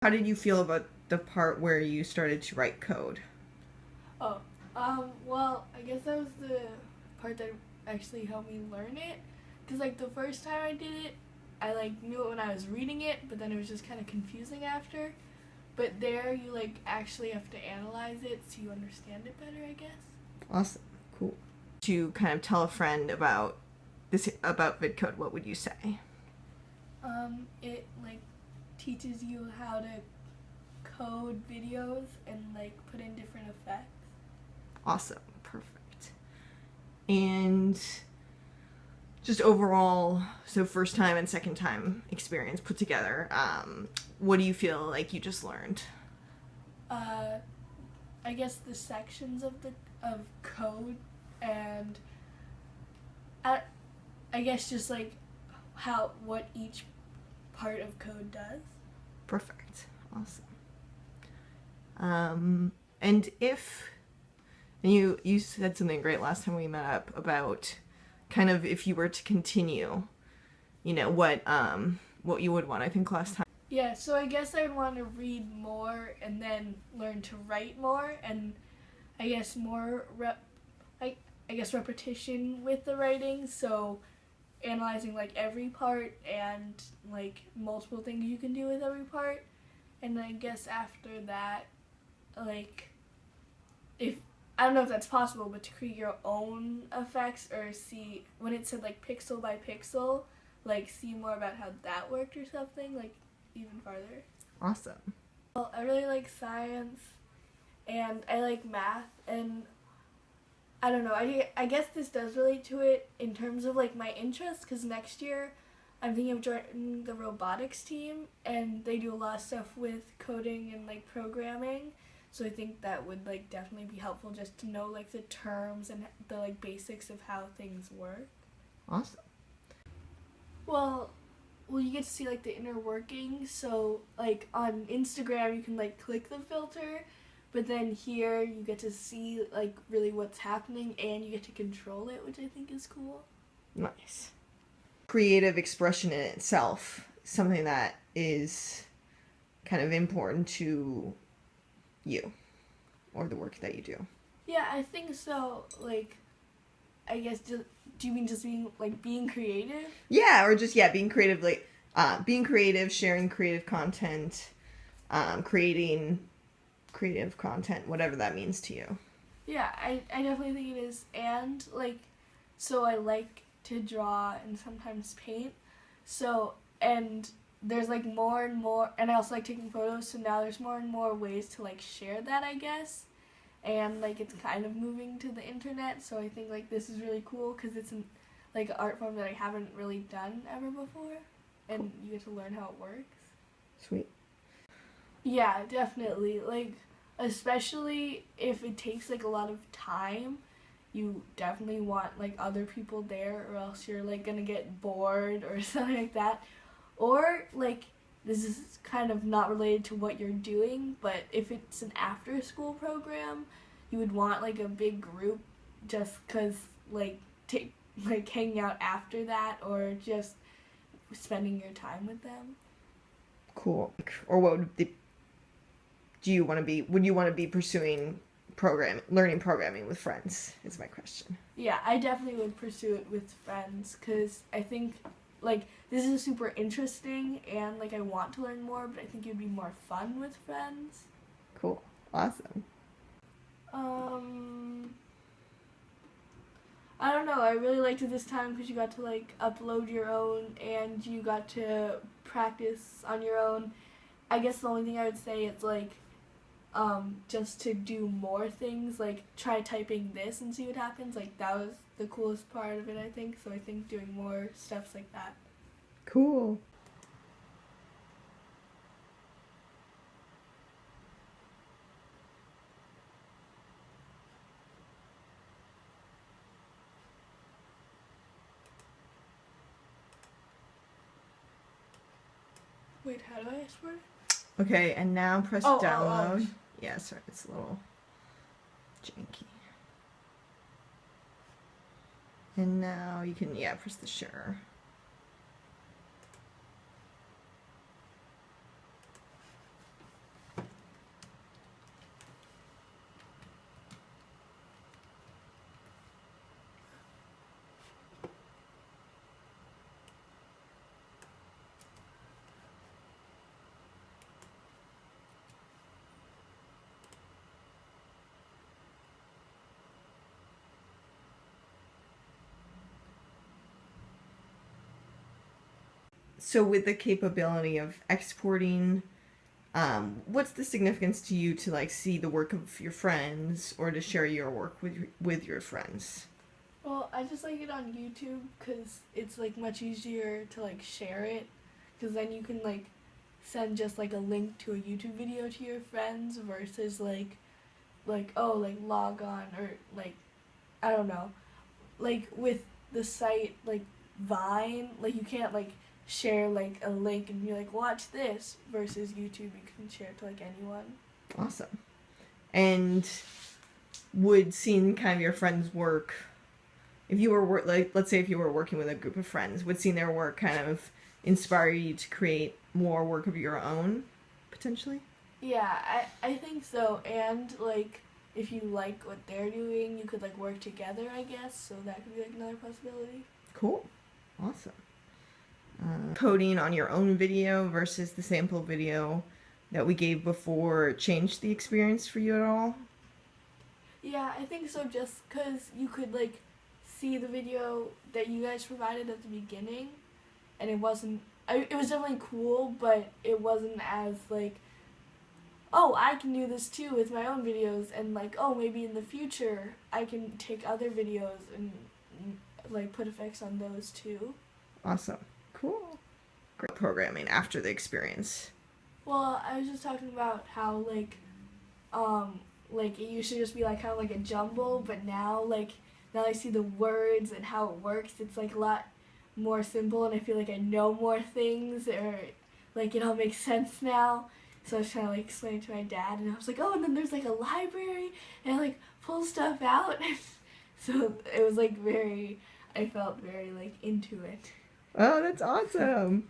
How did you feel about the part where you started to write code? Oh, well, I guess that was the part that actually helped me learn it. Because, like, the first time I did it, I, like, knew it when I was reading it, but then it was just kind of confusing after. But there, you, like, actually have to analyze it so you understand it better, I guess. Awesome. Cool. To kind of tell a friend about about VidCode, what would you say? It, like, teaches you how to code videos and, like, put in different effects. Awesome. Perfect. And just overall, so first time and second time experience put together, what do you feel like you just learned? I guess the sections of code and I guess just like what each part of code does. Perfect. Awesome. And you said something great last time we met up about kind of if you were to continue, what you would want. I think last time. Yeah, so I guess I'd want to read more and then learn to write more, and I guess I guess repetition with the writing. So analyzing like every part and like multiple things you can do with every part, and I guess after that, like if I don't know if that's possible, but to create your own effects or see when it said like pixel by pixel, like see more about how that worked or something, like even farther. Awesome. Well, I really like science and I like math, and I don't know, I guess this does relate to it in terms of like my interests, because next year I'm thinking of joining the robotics team and they do a lot of stuff with coding and like programming. So I think that would like definitely be helpful just to know like the terms and the like basics of how things work. Awesome. Well, you get to see like the inner workings. So like on Instagram you can like click the filter, but then here you get to see like really what's happening and you get to control it, which I think is cool. Nice. Creative expression in itself, something that is kind of important to you or the work that you do. Yeah, I think so. Like, I guess do you mean just being creative? Yeah, or just being creative, like being creative, sharing creative content, creating creative content, whatever that means to you. Yeah, I definitely think it is. And like, so I like to draw and sometimes paint. So and there's like more and more, and I also like taking photos. So now there's more and more ways to like share that, I guess. And like it's kind of moving to the internet. So I think like this is really cool because it's like an art form that I haven't really done ever before, and Cool. you get to learn how it works. Sweet. Yeah, definitely. Like, especially if it takes like a lot of time, you definitely want like other people there, or else you're like gonna get bored or something like that. Or like, this is kind of not related to what you're doing, but if it's an after school program, you would want like a big group just because like take like hanging out after that or just spending your time with them. Cool. Or what would do you want to be? Would you want to be pursuing learning programming with friends? Is my question. Yeah, I definitely would pursue it with friends because I think like this is super interesting and like I want to learn more, but I think it would be more fun with friends. Cool. Awesome. Um, I don't know. I really liked it this time because you got to like upload your own and you got to practice on your own. I guess the only thing I would say is like just to do more things, like try typing this and see what happens. Like that was the coolest part of it, I think. So I think doing more stuff like that. Cool. Wait, how do I export it? Okay, and now press Oh, download. oh. Yeah, sorry, it's a little janky. And now you can press the share. So with the capability of exporting, what's the significance to you to like see the work of your friends or to share your work with your friends? Well, I just like it on YouTube because it's like much easier to like share it, because then you can like send just like a link to a YouTube video to your friends versus like oh like log on or like I don't know, like with the site like Vine, like you can't like share like a link and be like watch this, versus YouTube you can share it to like anyone. Awesome. And would seeing kind of your friends' work, if you were like, let's say if you were working with a group of friends, would seeing their work kind of inspire you to create more work of your own, potentially? Yeah, I think so. And like if you like what they're doing, you could like work together, I guess. So that could be like another possibility. Cool. Awesome. Coding on your own video versus the sample video that we gave before changed the experience for you at all? Yeah, I think so. Just because you could like see the video that you guys provided at the beginning, and it wasn't. It was definitely cool, but it wasn't as like, oh, I can do this too with my own videos, and like, oh, maybe in the future I can take other videos and like put effects on those too. Awesome. Cool. Great programming after the experience. Well, I was just talking about how like it used to just be like kind of like a jumble, but now I see the words and how it works. It's like a lot more simple, and I feel like I know more things, or like it all makes sense now. So I was trying to like explain it to my dad, and I was like, oh, and then there's like a library, and I like pull stuff out. So it was like I felt very like into it. Oh, that's awesome.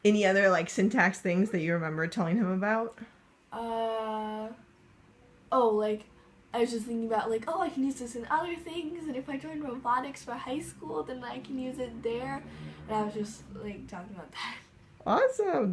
Any other like syntax things that you remember telling him about? Oh, like I was just thinking about like, oh, I can use this in other things, and if I join robotics for high school, then I can use it there. And I was just like talking about that. Awesome.